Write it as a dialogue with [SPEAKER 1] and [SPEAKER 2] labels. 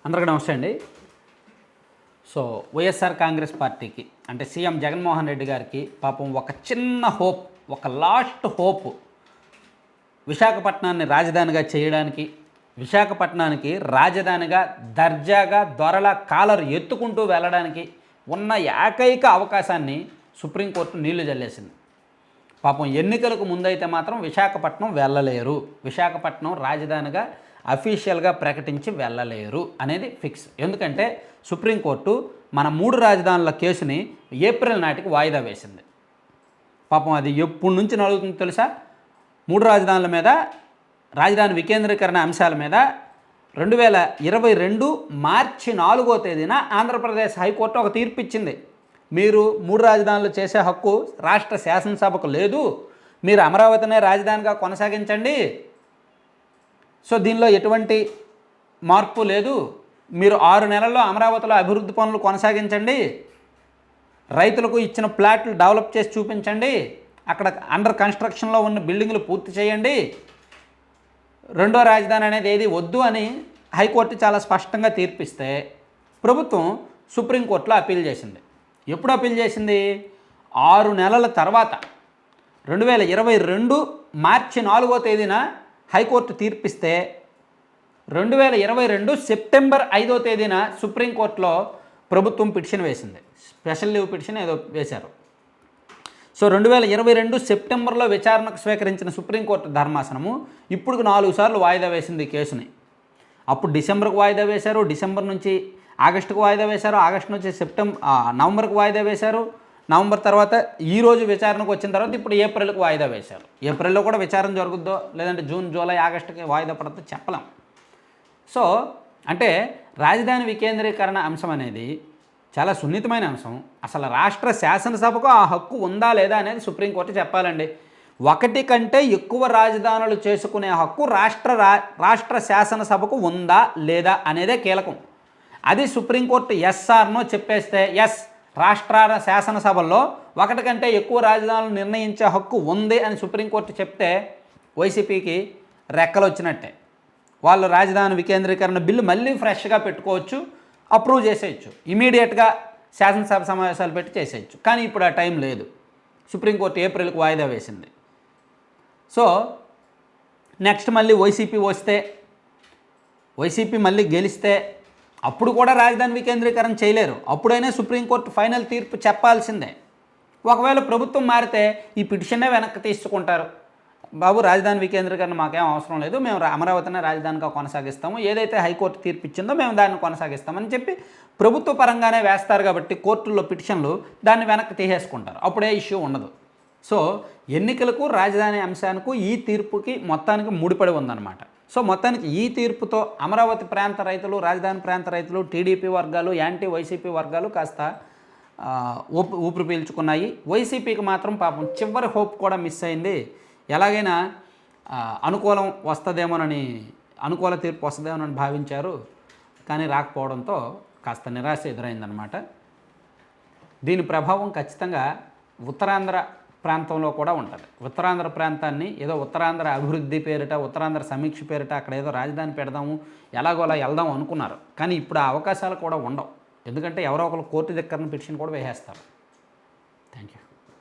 [SPEAKER 1] అందరికీ నమస్తే అండి. సో వైఎస్ఆర్ కాంగ్రెస్ పార్టీకి అంటే సీఎం జగన్మోహన్ రెడ్డి గారికి పాపం ఒక చిన్న హోప్, ఒక లాస్ట్ హోప్ విశాఖపట్నాన్ని రాజధానిగా చేయడానికి, విశాఖపట్నానికి రాజధానిగా దర్జాగా దొరల కాలరు ఎత్తుకుంటూ వెళ్ళడానికి ఉన్న ఏకైక అవకాశాన్ని సుప్రీంకోర్టు నీళ్లు జల్లేసింది. పాపం ఎన్నికలకు ముందైతే మాత్రం విశాఖపట్నం వెళ్ళలేరు, విశాఖపట్నం రాజధానిగా అఫీషియల్గా ప్రకటించి వెళ్ళలేరు అనేది ఫిక్స్. ఎందుకంటే సుప్రీంకోర్టు మన 3 రాజధానుల కేసుని ఏప్రిల్ నాటికి వాయిదా వేసింది. పాపం అది ఎప్పటి నుంచి నడుగుతుందో తెలుసా? 3 రాజధానుల మీద, రాజధాని వికేంద్రీకరణ అంశాల మీద 2022 మార్చి 4వ తేదీన ఆంధ్రప్రదేశ్ హైకోర్టు ఒక తీర్పు ఇచ్చింది. మీరు 3 రాజధానులు చేసే హక్కు రాష్ట్ర శాసనసభకు లేదు, మీరు అమరావతినే రాజధానిగా కొనసాగించండి, సో దీనిలో ఎటువంటి మార్పు లేదు, మీరు 6 నెలల్లో అమరావతిలో అభివృద్ధి పనులు కొనసాగించండి, రైతులకు ఇచ్చిన ప్లాట్లు డెవలప్ చేసి చూపించండి, అక్కడ అండర్ కన్స్ట్రక్షన్లో ఉన్న బిల్డింగ్లు పూర్తి చేయండి, రెండో రాజధాని అనేది ఏది వద్దు అని హైకోర్టు చాలా స్పష్టంగా తీర్పిస్తే ప్రభుత్వం సుప్రీంకోర్టులో అప్పీల్ చేసింది. ఎప్పుడు అప్పీల్ చేసింది? 6 నెలల తర్వాత 2022 మార్చి 4వ తేదీన హైకోర్టు తీర్పిస్తే 2022 సెప్టెంబర్ 5వ తేదీన సుప్రీంకోర్టులో ప్రభుత్వం పిటిషన్ వేసింది. స్పెషల్ లీవ్ పిటిషన్ ఏదో వేశారు. సో 2022 సెప్టెంబర్లో విచారణకు స్వీకరించిన సుప్రీంకోర్టు ధర్మాసనము ఇప్పుడు 4 సార్లు వాయిదా వేసింది ఈ కేసుని. అప్పుడు డిసెంబర్కు వాయిదా వేశారు, డిసెంబర్ నుంచి ఆగస్టుకు వాయిదా వేశారు, ఆగస్టు నుంచి నవంబర్కు వాయిదా వేశారు, నవంబర్ తర్వాత ఈరోజు విచారణకు వచ్చిన తర్వాత ఇప్పుడు ఏప్రిల్కి వాయిదా వేశారు. ఏప్రిల్లో కూడా విచారణ జరుగుద్దో లేదంటే జూన్, జూలై, ఆగస్టుకి వాయిదా పడుతుందో చెప్పలేం. సో అంటే రాజధాని వికేంద్రీకరణ అంశం అనేది చాలా సున్నితమైన అంశం. అసలు రాష్ట్ర శాసనసభకు ఆ హక్కు ఉందా లేదా అనేది సుప్రీంకోర్టు చెప్పాలండి. ఒకటి కంటే ఎక్కువ రాజధానులు చేసుకునే హక్కు రాష్ట్ర శాసనసభకు ఉందా లేదా అనేదే కీలకం. అది సుప్రీంకోర్టు ఎస్ ఆర్ నో చెప్పేస్తే ఎస్, రాష్ట్ర శాసనసభల్లో ఒకటి కంటే ఎక్కువ రాజధానులు నిర్ణయించే హక్కు ఉంది అని సుప్రీంకోర్టు చెప్తే వైసీపీకి రెక్కలు వచ్చినట్టే. వాళ్ళు రాజధాని వికేంద్రీకరణ బిల్లు మళ్ళీ ఫ్రెష్గా పెట్టుకోవచ్చు, అప్రూవ్ చేసేయచ్చు, ఇమీడియట్గా శాసనసభ సమావేశాలు పెట్టి చేసేయచ్చు. కానీ ఇప్పుడు ఆ టైం లేదు. సుప్రీంకోర్టు ఏప్రిల్కి వాయిదా వేసింది. సో నెక్స్ట్ మళ్ళీ వైసీపీ మళ్ళీ గెలిస్తే అప్పుడు కూడా రాజధాని వికేంద్రీకరణ చేయలేరు. అప్పుడైనా సుప్రీంకోర్టు ఫైనల్ తీర్పు చెప్పాల్సిందే. ఒకవేళ ప్రభుత్వం మారితే ఈ పిటిషన్నే వెనక్కి తీసుకుంటారు. బాబు, రాజధాని వికేంద్రీకరణ మాకేం అవసరం లేదు, మేము అమరావతినే రాజధానిగా కొనసాగిస్తాము, ఏదైతే హైకోర్టు తీర్పు ఇచ్చిందో మేము దాన్ని కొనసాగిస్తామని చెప్పి ప్రభుత్వ పరంగానే వేస్తారు. కాబట్టి కోర్టుల్లో పిటిషన్లు దాన్ని వెనక్కి తీసేసుకుంటారు. అప్పుడే ఇష్యూ ఉండదు. సో ఎన్నికలకు, రాజధాని అంశానికి, ఈ తీర్పుకి మొత్తానికి ముడిపడి ఉందన్నమాట. సో మొత్తానికి ఈ తీర్పుతో అమరావతి ప్రాంత రైతులు, రాజధాని ప్రాంత రైతులు, టీడీపీ వర్గాలు, యాంటీ వైసీపీ వర్గాలు కాస్త ఊపిరి పీల్చుకున్నాయి. వైసీపీకి మాత్రం పాపం చివరి హోప్ కూడా మిస్ అయింది. ఎలాగైనా అనుకూలం వస్తుందేమోనని, అనుకూల తీర్పు వస్తుందేమోనని భావించారు, కానీ రాకపోవడంతో కాస్త నిరాశ ఎదురైందనమాట. దీని ప్రభావం ఖచ్చితంగా ఉత్తరాంధ్ర ప్రాంతంలో కూడా ఉంటుంది. ఉత్తరాంధ్ర ప్రాంతాన్ని ఏదో ఉత్తరాంధ్ర అభివృద్ధి పేరిట, ఉత్తరాంధ్ర సమీక్ష పేరిట అక్కడ ఏదో రాజధాని పెడదాము, ఎలాగోలా వెళ్దాం అనుకున్నారు. కానీ ఇప్పుడు ఆ అవకాశాలు కూడా ఉండవు. ఎందుకంటే ఎవరో ఒకరు కోర్టు దగ్గర పిటిషన్ కూడా వేసేస్తారు. Thank you.